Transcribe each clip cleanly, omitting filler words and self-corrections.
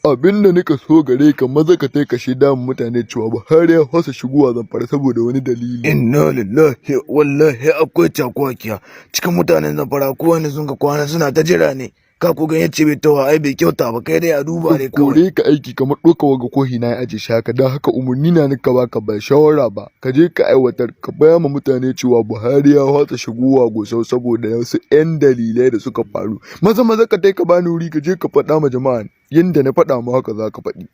Abin da nika so gare ka maza ka tai ka shaida mutane cewa Buhari ya fasa shigowa Zamfara saboda wani dalili. Inna lillahi wallahi akwai cakwakiya cikin mutanen Zamfara ko wani sun ka kwana suna ta jira ne. Ka ku ga yace bai tawa ai bai kyauta ba kai dai a duba ne kawai. Kore ka aiki kamar ɗauka waga kohi na ya aje shaka don haka umarni na nika baka ba shawara ba ka je ka aiwatar ka baya ma mutane cewa Buhari ya fasa shigowa Gusau saboda wasu 'yan dalilai da suka faru. Maza ka tai ka bani wuri ka je ka faɗa ma jama'a yanda na faɗa ma haka za ka faɗi.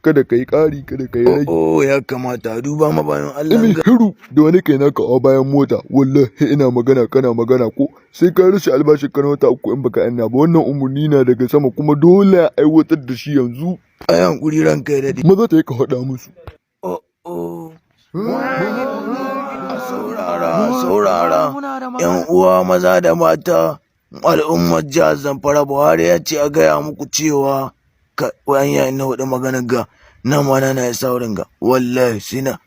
Kada ka yi ƙari kada ka yi rage. Oh ya kamata a duba ma bayan Allah. Imi hiru da wani kai naka a bayan mota wallahi ina magana kana magana ko sai ka rushe albashin kana wata uku in baka yanna ba wannan umarni na daga sama kuma dole a aiwatar da shi yanzu. Ai hankuri ranka ya dade. Maza ta yi ka faɗa musu. Saurara yan uwa maza da mata al'ummar jihar Zamfara Buhari ya ce a gaya muku cewa wayan yayin na hudu maganar ga na mana na saurin ga wallahi sina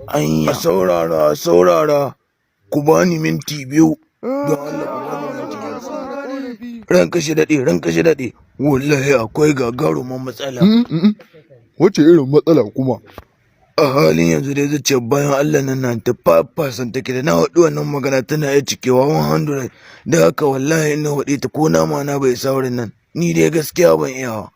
anya saurara ku bani minti biyu don Allah ku bani minti biyu ranka shi dade wallahi akwai gagarumin matsala. Wace irin matsala kuma? A halin yanzu dai zuciyar bayan Allah nan ta fafasan take da na haɗu wannan magana tana iya cikewa 100 da haka wallahi ina haɗe ta ko nama na bai saurin nan ni dai gaskiya ban iya.